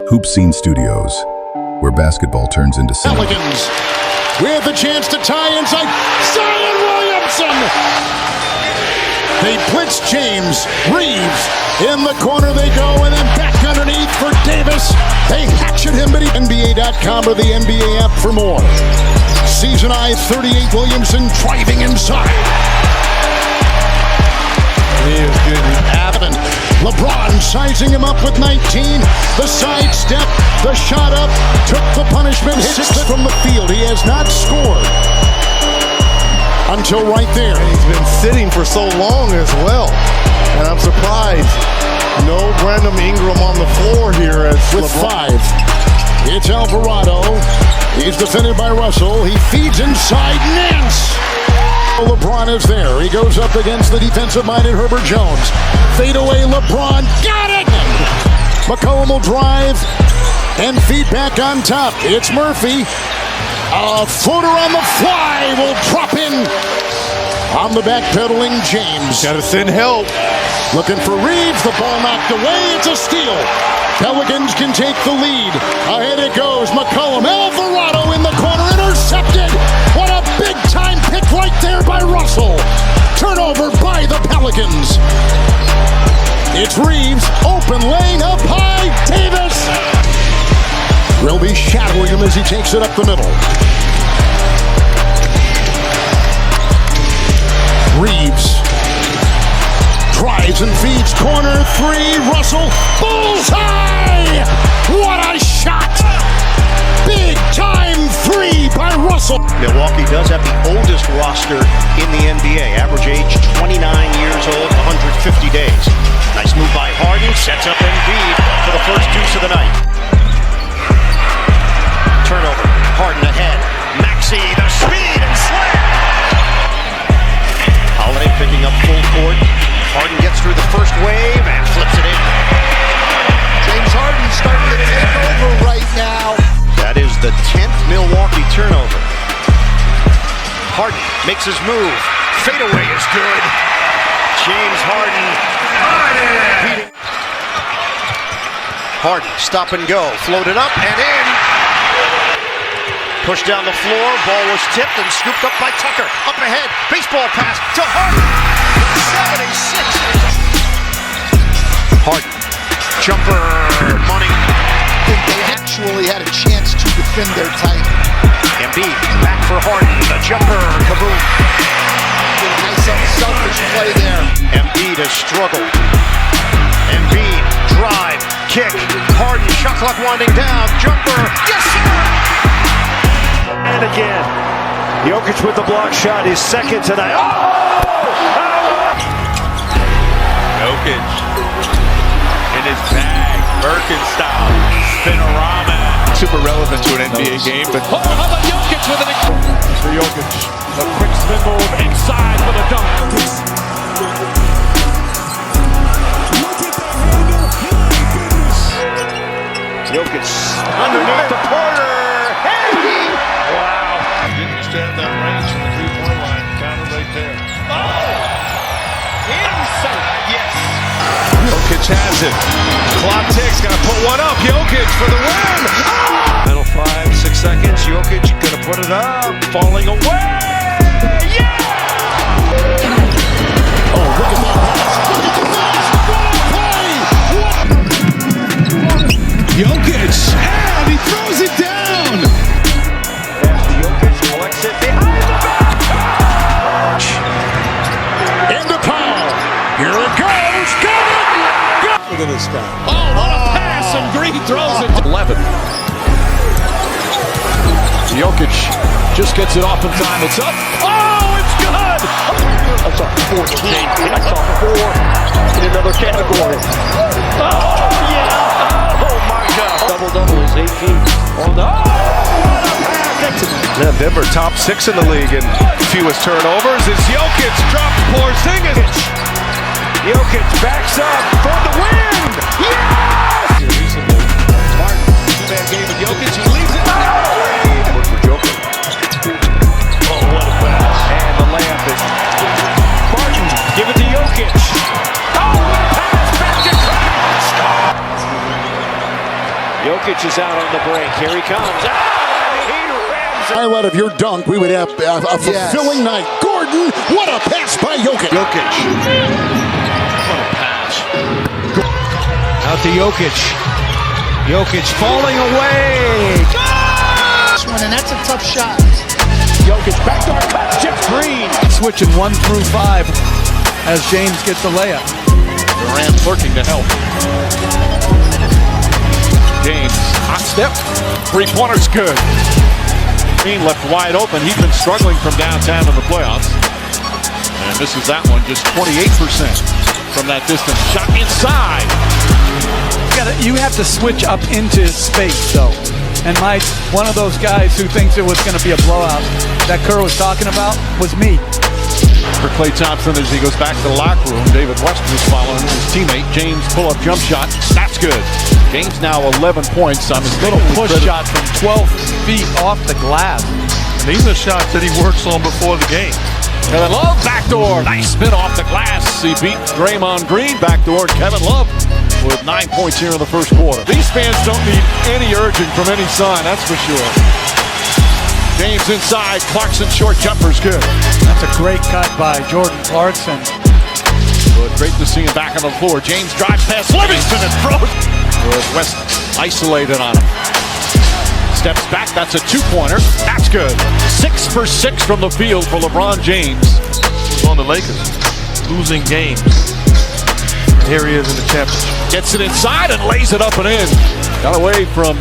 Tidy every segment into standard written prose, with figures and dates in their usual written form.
Hoop Scene Studios, where basketball turns into cinema. Pelicans with a chance to tie inside. Zion Williamson! They blitz James. Reeves in the corner they go, and then back underneath for Davis. They hatchet him, but NBA.com or the NBA app for more. Season high 38 Williamson driving inside. He is good. LeBron sizing him up with 19. The sidestep, the shot up, took the punishment, hits it from the field. He has not scored until right there. And he's been sitting for so long as well. And I'm surprised. No Brandon Ingram on the floor here as with LeBron. 5. It's Alvarado. He's defended by Russell. He feeds inside. Nance. LeBron is there. He goes up against the defensive-minded Herbert Jones. Fade away, LeBron. Got it! McCollum will drive and feed back on top. It's Murphy. A floater on the fly will drop in on the backpedaling James. Got to send help. Looking for Reeves. The ball knocked away. It's a steal. Pelicans can take the lead. Ahead it goes. McCollum. Alvarado in the corner. Intercepted. What a big-time pick right there by Russell. Turnover by the Pelicans. It's Reeves. Open lane up high. Davis. Will be shadowing him as he takes it up the middle. Reeves drives and feeds. Corner 3. Russell. Bullseye! What a shot! Big time 3 by Russell. Milwaukee does have the oldest roster in the NBA. Average age 29 years old, 150 days. Nice move by Harden. Sets up Embiid for the first deuce of the night. Turnover. Harden ahead. Maxey, the speed and slam. Holiday picking up full court. Harden gets through the first wave and flips it in. James Harden starting to take over right now. That is the 10th Milwaukee turnover. Harden makes his move. Fadeaway is good. James Harden. Harden, stop and go. Floated up and in. Pushed down the floor. Ball was tipped and scooped up by Tucker. Up ahead. Baseball pass to Harden. 76. Harden. Jumper. Money. They actually had a chance to defend their title. Embiid back for Harden. The jumper. Kaboom. Nice unselfish play there. Embiid has struggled. Embiid drive, kick. Harden shot clock winding down. Jumper. Yes, sir. And again, Jokic with the block shot. His second tonight. Oh! Jokic in his bag. Birkin style. Spinorama. Super relevant to an NBA game, but how about Jokic with an... For Jokic. A quick spin move inside for the dunk. Jokic underneath the Porter. Hey! Wow. Didn't stand that range from the three-point line. Counter right there. Oh! Inside. Yes. Jokic has it. Clock ticks, gotta put one up. Jokic for the win. Final 5, 6 seconds. Jokic gonna put it up. Falling away. Yeah! Oh, look at that pass. Look at the pass. What a play! Jokic, and he throws it down. After Jokic collects it behind the back. Into Powell. Here it goes. Got it! Look at this guy. Oh, what a pass, and Green throws it. 11. Jokic just gets it off in time. It's up. Oh, it's good! I saw 14. I saw 4 in another category. Oh, yeah! Oh, my God. Double-double is 18 on the... Now Denver top 6 in the league and fewest turnovers. As Jokic drops Porzingis. Jokic backs up for the win! Yes! Martin, two-man game with Jokic. He leaves it. Look for Jokic. Oh, what a pass. And the layup is... Martin, give it to Jokic. Oh, what a pass! Back to Kraft! Jokic is out on the break. Here he comes. He rams it. Highlight of your dunk, we would have a fulfilling night. Gordon, what a pass by Jokic. What a pass. Out to Jokic. Jokic falling away. And that's a tough shot. Jokic backdoor cut. Jeff Green. Switching 1 through 5 as James gets the layup. Durant lurking to help. James, hot step. Three-pointer's good. Green left wide open. He's been struggling from downtown in the playoffs. And misses that one, just 28% from that distance. Shot inside. You have to switch up into space, though. And one of those guys who thinks it was going to be a blowout that Kerr was talking about was me. For Klay Thompson as he goes back to the locker room. David West was following his teammate. James pull-up jump shot. That's good. James now 11 points on his Little push shot from 12 feet off the glass. These are shots that he works on before the game. Kevin Love, backdoor. Nice spin off the glass. He beat Draymond Green backdoor. Kevin Love with 9 points here in the first quarter. These fans don't need any urging from any sign, that's for sure. James inside. Clarkson short jumper's good. That's a great cut by Jordan Clarkson. But great to see him back on the floor. James drives past Livingston and throws. West isolated on him. Steps back. That's a two-pointer. That's good. 6 for 6 from the field for LeBron James. He's on the Lakers, losing games. Here he is in the championship. Gets it inside and lays it up and in. Got away from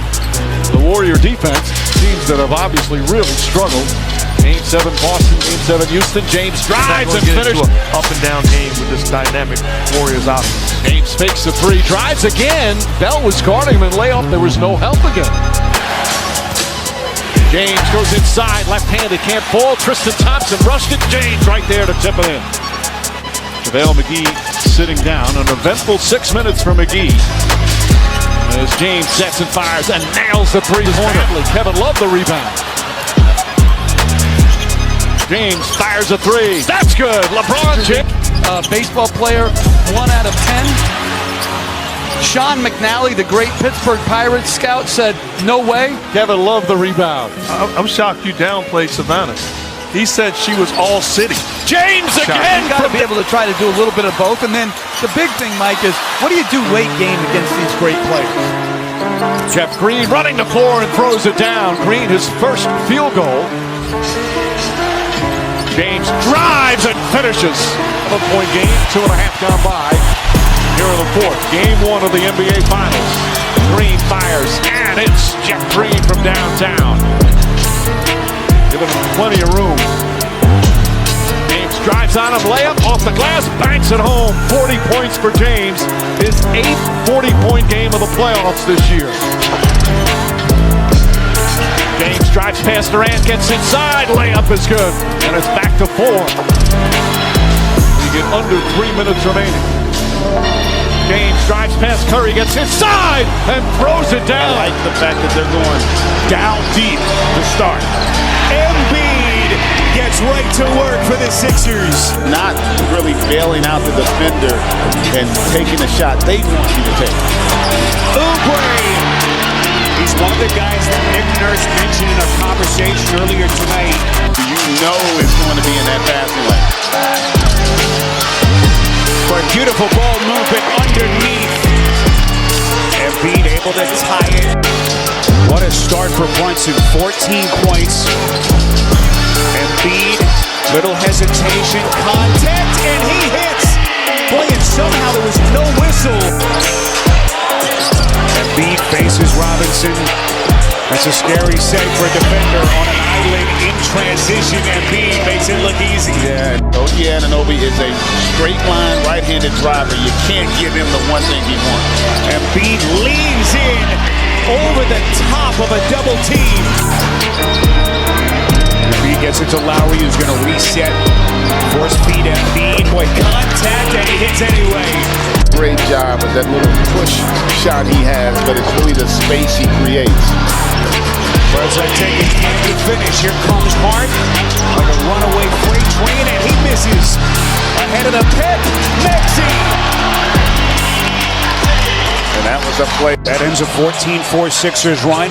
the Warrior defense. Teams that have obviously really struggled. Game 7 Boston, Game 7 Houston. James drives and finishes. Up and down game with this dynamic Warriors offense. James fakes the three, drives again. Bell was guarding him and layoff. There was no help again. James goes inside, left-handed, can't fall. Tristan Thompson rushed it. James right there to tip it in. JaVale McGee sitting down. An eventful 6 minutes for McGee. As James sets and fires and nails the three-pointer. Kevin Love the rebound. James fires a three. That's good. LeBron James. Baseball player, 1 out of 10. Sean McNally, the great Pittsburgh Pirates scout, said, no way. Kevin Love the rebound. I'm shocked you downplayed Savannah. He said she was all city. James again. You got to be able to try to do a little bit of both. And then the big thing, Mike, is what do you do late game against these great players? Jeff Green running the floor and throws it down. Green, his first field goal. James drives and finishes. 1-point game, 2.5 gone by. Here in the fourth, game 1 of the NBA Finals. Green fires, and it's Jeff Green from downtown. Giving him plenty of room. James drives on him, layup off the glass, banks it home. 40 points for James. His 8th 40-point game of the playoffs this year. James drives past Durant, gets inside, layup is good, and it's back to 4. You get under 3 minutes remaining. James drives past Curry, gets inside, and throws it down. I like the fact that they're going down deep to start. Embiid gets right to work for the Sixers. Not really bailing out the defender and taking a shot they want you to take. Oubre. He's one of the guys that Nick Nurse mentioned in a conversation earlier tonight. You know it's going to be in that passing lane. For a beautiful ball movement underneath. Embiid able to tie it. What a start for Brunson. 14 points. Embiid, little hesitation, contact, and he hits. Boy, and somehow there was no whistle. Embiid faces Robinson. That's a scary set for a defender on an island in transition. Embiid makes it look easy. Yeah, Anunoby is a straight line right-handed driver. You can't give him the one thing he wants. Embiid leans in over the top of a double team. Embiid gets it to Lowry, who's going to reset. Force feed Embiid. Boy, contact, and he hits anyway. Great job with that little push shot he has, but it's really the space he creates. Whereas I take it empty finish. Here comes Hart like a runaway freight train, and he misses. Ahead of the pit, Maxey. And that was a play. That ends a 14-4 Sixers run.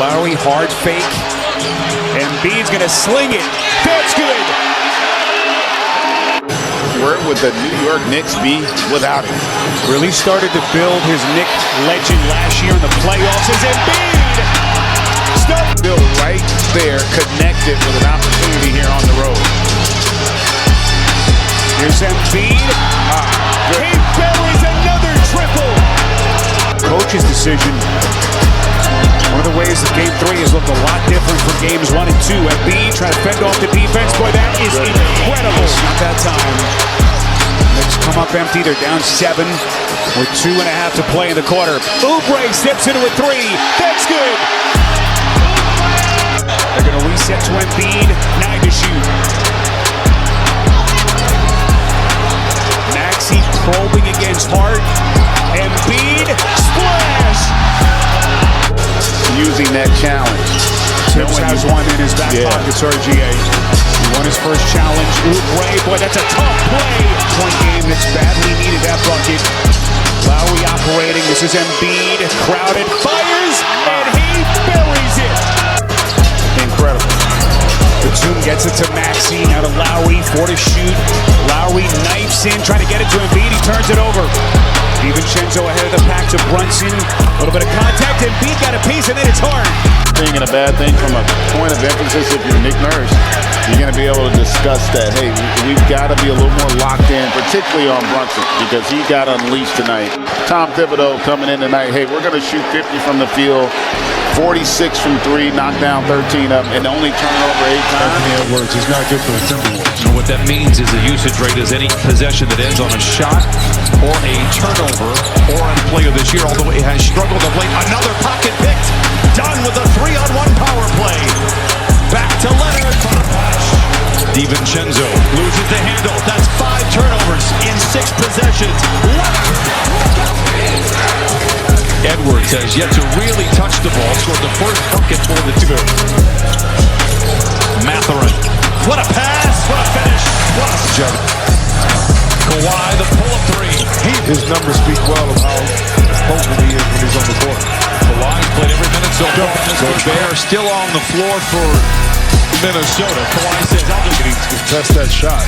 Lowry, hard fake. Embiid's going to sling it. That's good. Where would the New York Knicks be without him? Really started to build his Knicks legend last year in the playoffs as Embiid. Still right there, connected with an opportunity here on the road. Here's Embiid. He buries another triple. Coach's decision. One of the ways that Game 3 has looked a lot different from Games 1 and 2. Embiid trying to fend off the defense. Boy, that is incredible. Not that time. Knicks come up empty. They're down 7 with 2.5 to play in the quarter. Oubre steps into a 3. That's good. They're going to reset to Embiid. 9 to shoot. Maxey probing against Hart. Embiid. Splash. Using that challenge. Tibbs has one in his back pockets, RGA. He won his first challenge. Oubre, boy, that's a tough play. Point game that's badly needed that bucket. Lowry operating. This is Embiid. Crowded. Fires. And he buries it. Incredible. Batum gets it to Maxey. Now to Lowry. 4 to shoot. Lowry knifes in. Trying to get it to Embiid. He turns it over. DiVincenzo ahead of the pack to Brunson. A little bit of contact. Embiid got a piece, and then it's hard. Thing and a bad thing from a point of emphasis, if you're Nick Nurse, you're going to be able to discuss that. Hey, we've got to be a little more locked in, particularly on Brunson, because he got unleashed tonight. Tom Thibodeau coming in tonight. Hey, we're going to shoot 50 from the field, 46 from 3, knock down 13 up, and only turn over 8 times. Anthony Edwards is not good for the Timberwolves. And what that means is the usage rate is any possession that ends on a shot or a turnover or on play of this year, although it has struggled of late. Another pocket picked. Done with a 3-on-1 power play. Back to Leonard for the push. DiVincenzo loses the handle. That's 5 turnovers in 6 possessions. Edwards has yet to really touch the ball. Scored the first bucket for the two. Mathurin. What a pass. What a finish. What a jump. Kawhi, the pull-up 3. His numbers speak well of how potent he is when he's on the court. Kawhi's played every minute so far. Gobert still on the floor for Minnesota. Kawhi says, I'll just contest that shot.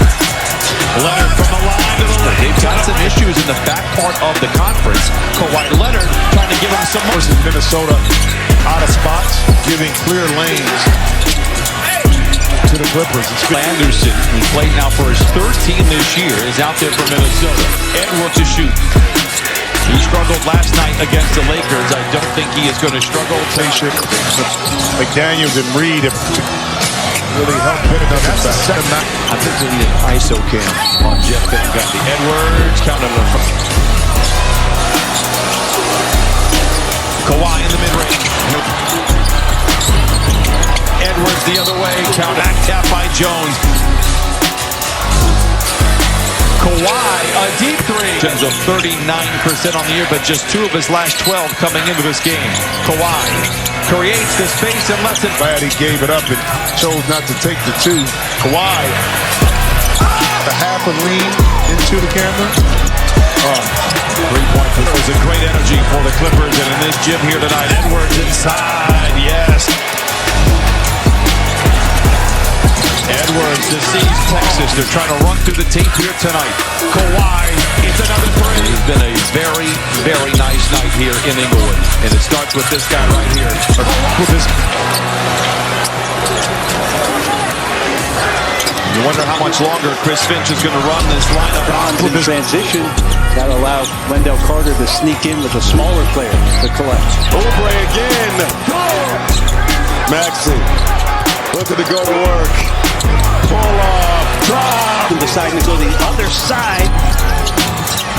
Leonard from the line to the left. They've got some issues in the back part of the conference. Kawhi Leonard trying to give him some more. Minnesota out of spots, giving clear lanes to the Clippers. Anderson, who played now for his 3rd team this year, is out there for Minnesota. Edwards to shoot. He struggled last night against the Lakers. I don't think he is going to struggle. McDaniels and Reed have really helped put another back. I think we need an ISO cam on Jeff Van Gundy. Edwards counting the front. Kawhi in the mid-range. Edwards the other way. Count back tap by Jones. Kawhi, a deep 3. Of 39% on the year, but just 2 of his last 12 coming into this game. Kawhi creates the space and lets it. Glad he gave it up and chose not to take the 2. Kawhi, the half a lean into the camera. 3-point. It was a great energy for the Clippers, and in this gym here tonight, Edwards inside. Yes. Edwards to seize Texas. They're trying to run through the tape here tonight. Kawhi, it's another 3. It's been a very, very nice night here in Inglewood. And it starts with this guy right here. You wonder how much longer Chris Finch is going to run this lineup on. With this transition, that allows Wendell Carter to sneak in with a smaller player to collect. Oubre again. Maxey looking to go to work. Pull off, drop. And deciding to go the other side.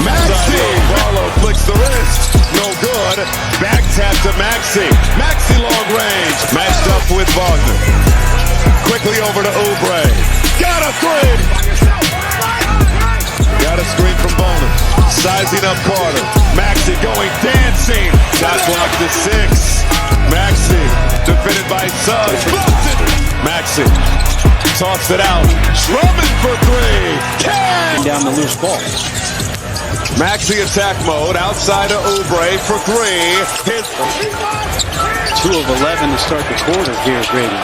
Maxey. Barlow flicks the wrist. No good. Back tap to Maxey. Maxey long range. Matched up with Wagner. Quickly over to Oubre. Got a 3. Got a screen from Boner. Sizing up Carter. Maxey going dancing. Shot block to 6. Maxey defended by Suggs. Maxey tossed it out. Drummond for 3. Down the loose ball. Maxey attack mode outside of Oubre for three. 2 of 11 to start the quarter here, Grady.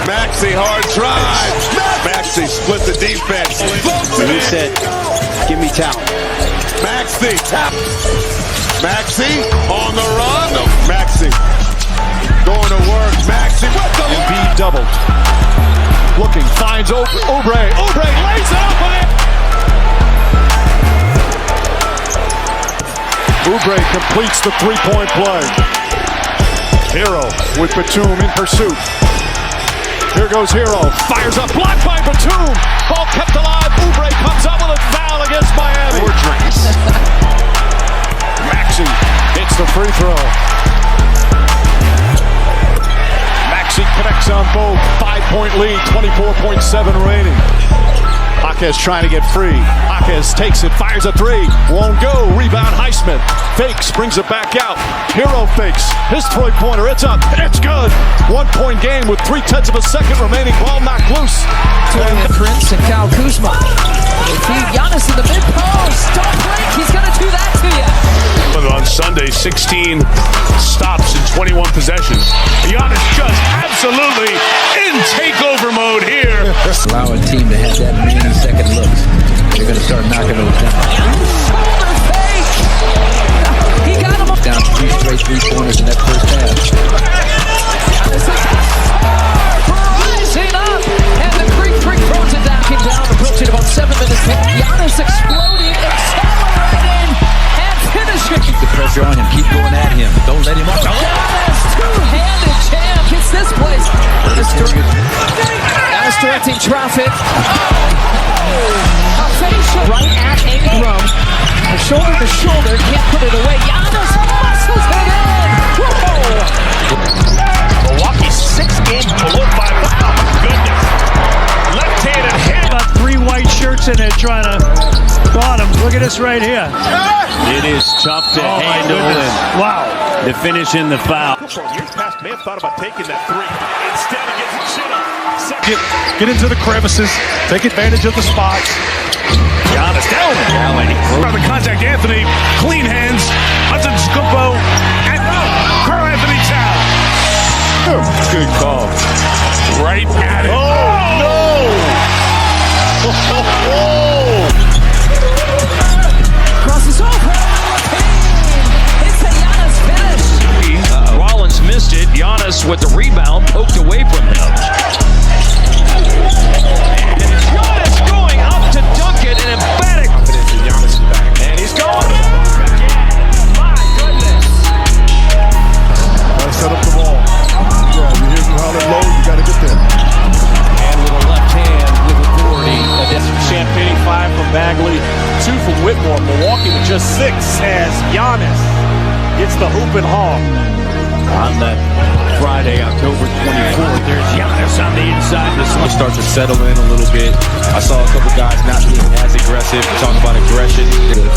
Maxey hard drive. Maxey split the defense. And he said, give me talent. Maxey tap. Maxey on the run. No, Maxey going to work. Maxey with the Embiid doubled. Looking, finds Oubre. Oubre lays it up with it. Oubre completes the three-point play. Hero with Batum in pursuit. Here goes Hero. Fires up, blocked by Batum. Ball kept alive. Oubre comes up with a foul against Miami. Maxey hits the free throw. Maxey connects on both. 5-point lead, 24.7 remaining. Jaquez trying to get free. Jaquez takes it, fires a three. Won't go. Rebound Highsmith. Fakes, brings it back out. Hero fakes. His three-pointer, it's up. It's good. 1-point game with 0.3 of a second remaining. Ball knocked loose. And Prince and Kyle Kuzma. They feed Giannis in the mid-post. Don't break. He's going to do that to you. on Sunday, 16 stops in 21 possessions. Giannis just absolutely in takeover mode here. Allow a team to have that many second looks. They're going to start knocking those down. Shoulder fake. He got him down 3 straight three-pointers in that first half. Rising up, and the Greek Freak throws it down, approaching about 7 minutes. Giannis exploding, accelerating, and finishing. Keep the pressure on him. Keep going at him. Don't let him off. Giannis, two-handed jam, gets this place. Giannis directing traffic. A facial right at Ingram. Shoulder to shoulder, can't put it away. Giannis muscles it in. Whoa! Milwaukee's 6-game below 5. Oh my goodness! Left-handed hit. About 3 white shirts in there trying to guard him. Look at this right here. It is tough to handle. Wow. The finish in the foul. Years past may have thought about taking that 3. Instead, he gets his chin up. Get into the crevices. Take advantage of the spots. Giannis down. The contact, Anthony. Clean hands. Hudson Scumpo. And Karl Anthony Towns. Good call. Right at it. Oh, no! Crosses over. It's a Giannis finish. Rollins missed it. Giannis with the rebound poked away from him. Giannis going up to dunk it, an emphatic. Confidence in Giannis is back. And he's going. My goodness. Gotta set up the ball. Yeah, you hear you holler low, you gotta get there. And with a left hand with authority. Champagne 5 from Bagley, 2 from Whitmore. Milwaukee with just 6 as Giannis gets the hoop and haul. On that Friday, October 24th, there's Giannis on the inside. This one starts to settle in a little bit. I saw a couple guys not being as aggressive. We're talking about aggression.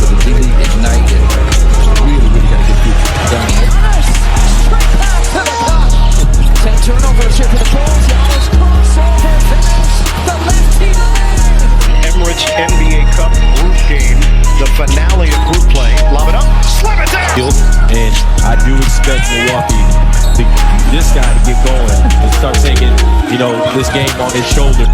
For the league ignite it. Really got to get people done. Giannis, straight back to the cup. 10 turnovers here for the Bulls. Giannis crossover finish. The lefty leg. Emirates NBA Cup group game. The finale of group play. Lob it up. Slam it down. And I do expect Milwaukee, this guy to get going and start taking, this game on his shoulder.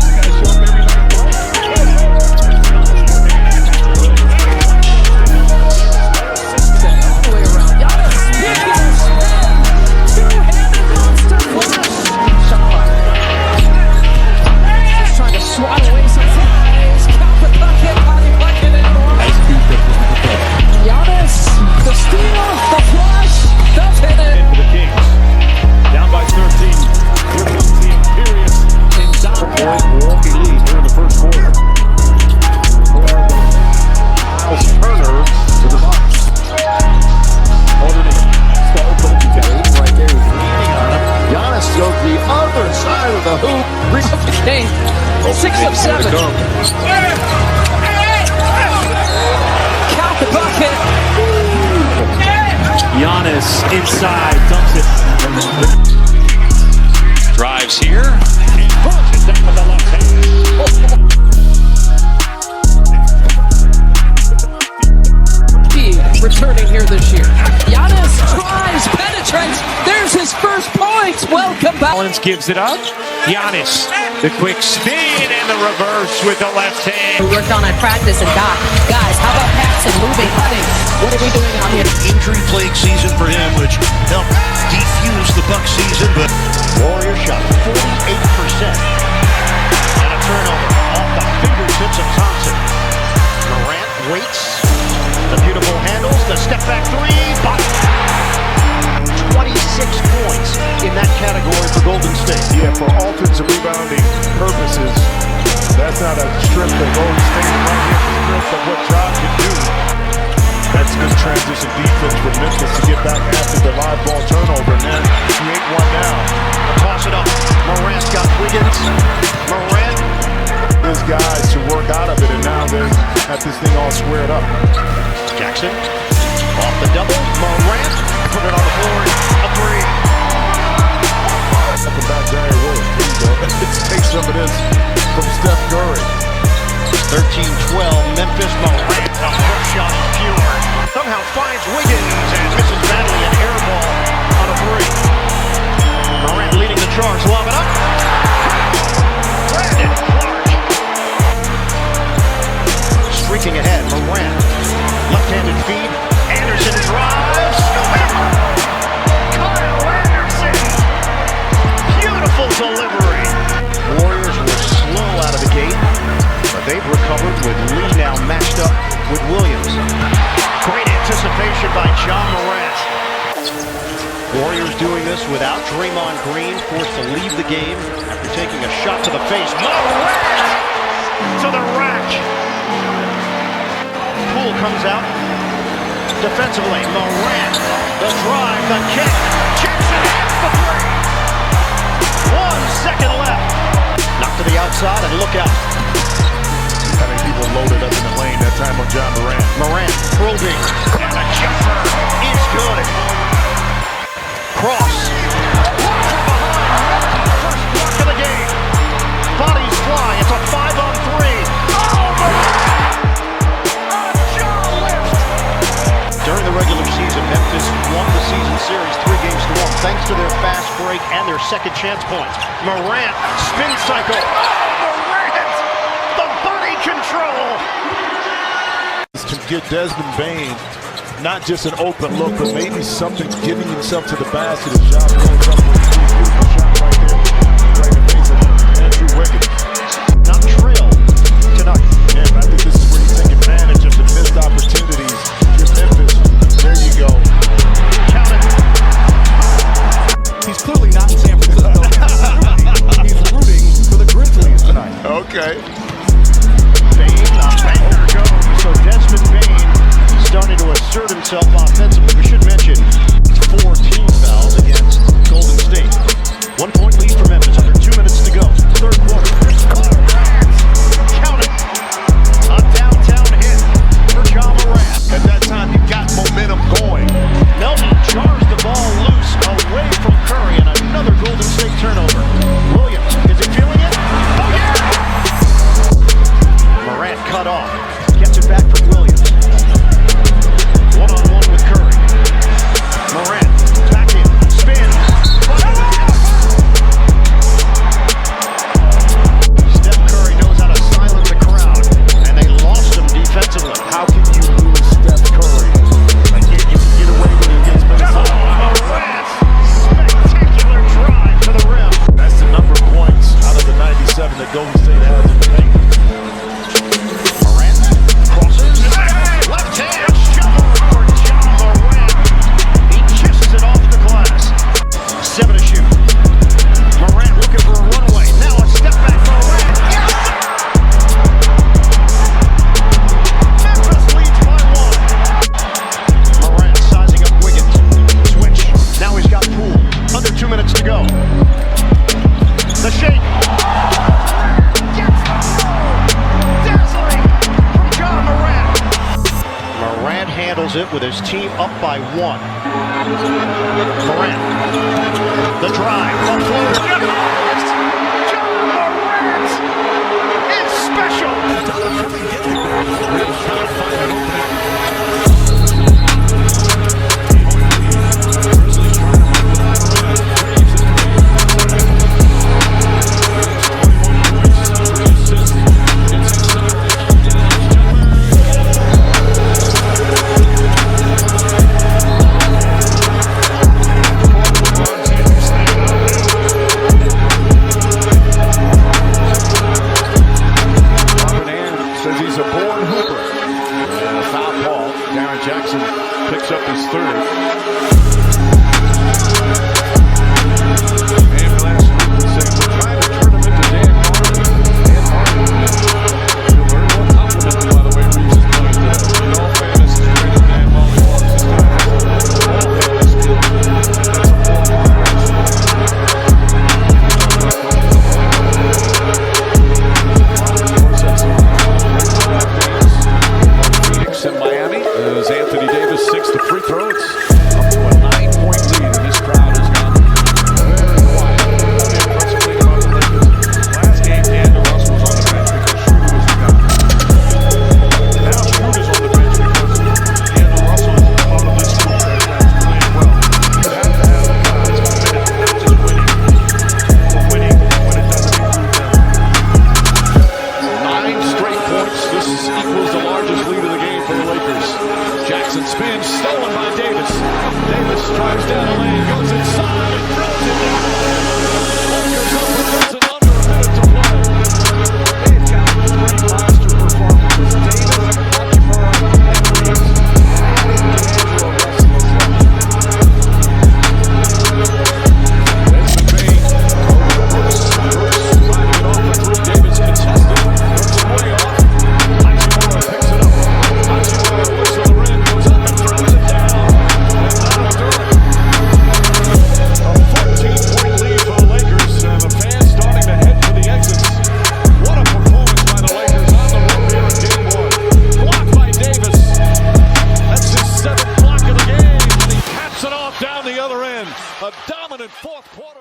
Giannis inside, dumps it. Drives here. And punches down with the left hand. returning here this year. Giannis tries, penetrates. There's his first points. Welcome back. Collins gives it up. Giannis, the quick spin and the reverse with the left hand. We worked on at practice and Doc. Guys, how about passing, moving, cutting? What are we doing out here? Injury-plagued season for him, which helped defuse the Bucks season. But Warriors shot 48%. And a turnover off the fingertips of Thompson. Morant waits. The beautiful handles. The step-back three. 26 points in that category for Golden State. Yeah, for offensive rebounding purposes, that's not a strength of Golden State. Right here, the strength of what Ja can do. That's good transition defense for Memphis to get back after the live ball turnover. Now, create one now. Toss it up. Morant's got Wiggins. Morant. There's guys to work out of it, and now they have this thing all squared up. Jackson. Off the double. Morant. Put it on the board. A three. Up and back Barry Williams. Let's take some of this from Steph Curry. 13-12. Memphis. Morant. A hook shot is pure. Somehow finds Wiggins and misses badly an air ball on a three. Morant leading the charge. Lob it up. Brandon Clark. Streaking ahead. Morant. Left-handed feed. Anderson drives. Kyle Anderson. Beautiful delivery. Warriors were slow out of the gate, but they've recovered with Lee now matched up with Williams. Great anticipation by John Morant. Warriors doing this without Draymond Green, forced to leave the game after taking a shot to the face. Morant to the rack. Poole comes out. Defensively, Morant, the drive, the kick, Jackson hits the three. 1 second left. Knock to the outside and look out. Having people loaded up in the lane, that time on John Morant. Morant probing, and a jumper is good. Cross. Block from behind. First block of the game. Bodies fly. It's a 5-on-3. During the regular season, Memphis won the season series 3-1 thanks to their fast break and their second chance points. Morant, spin cycle. Morant, the body control. To get Desmond Bane not just an open look, but maybe something getting himself to the basket. If Ja goes up with a beautiful shot right there, right in the face of Andrew Wiggins. Not Trill tonight. Yeah, I think this is where you take advantage of the missed opportunities. Memphis, there you go. Count it. He's clearly not in San Francisco. He's rooting for the Grizzlies tonight. Okay. Bane, banker goes. So Desmond Bane starting to assert himself offensively. We should mention 4 team fouls against Golden State. 1 point lead for Memphis. Under 2 minutes to go. Third quarter. Count it. A downtown hit for John Morant. At that time, you got momentum going. Melton jars the ball loose away from Curry, and another Golden State turnover. Williams, is he feeling it? Oh, yeah! Morant cut off. Gets it back from Williams. 1-on-1 with Curry. Morant, back in, spin. Steph Curry knows how to silence the crowd, and they lost him defensively. How can you lose Steph Curry? Like you can get away with it against Minnesota. Morant, spectacular drive to the rim. That's the number of points out of the 97 that Golden State has in the paint. Morant crosses. Left hand shovel for John Morant. He kisses it off the glass. 7 to shoot. Morant looking for a runaway. Now a step back. Morant. Yes! Memphis leads by 1. Morant sizing up Wiggins. Switch. Now he's got Poole. Under 2 minutes to go. The shake. Dazzling from John Morant. Morant handles it with his team up by 1. Morant. The drive. The floater. John Morant is special. up his third. And last week we said we're trying to turn him into Dan Harden. Dan Harden, feel very well complimented by the way Reeves is playing today. In all fairness, he's great at Dan Molly Walks. This guy has all hand skill. That's a full progress. Phoenix and Miami as Anthony Davis sinks the free throw. It's up to a 9-point lead, and this crowd has gone very quiet. The impressive thing about the Lakers, last game, D'Angelo Russell was on the bench because Schroeder was the guy. Now Schroeder's on the bench because D'Angelo Russell is part of this group that's playing well. You have to have the guys committed to not just winning, but winning when it doesn't include them. 9 straight points. This equals the largest lead of the game for the Lakers. Jackson spins, stolen by Davis. Davis drives down the lane, goes inside, and throws it down. Lakers up with less than under a minute to play. They've got 3 monster performances. Davis, Hachimura, and Reeves. And D'Angelo Russell as well. Desmond Bain over to Brooks. Brooks finding it off the three. Davis contested. Brooks way off. Hachimura picks it up. Hachimura looks to the rim, goes up and throws it down. And now Durant. A 14-point lead for the Lakers, and the fans starting to head for the exits. What a performance by the Lakers on the road here in Game 1. Blocked by Davis. That's his 7th block of the game, and he caps it off down the other end. A dominant fourth quarter.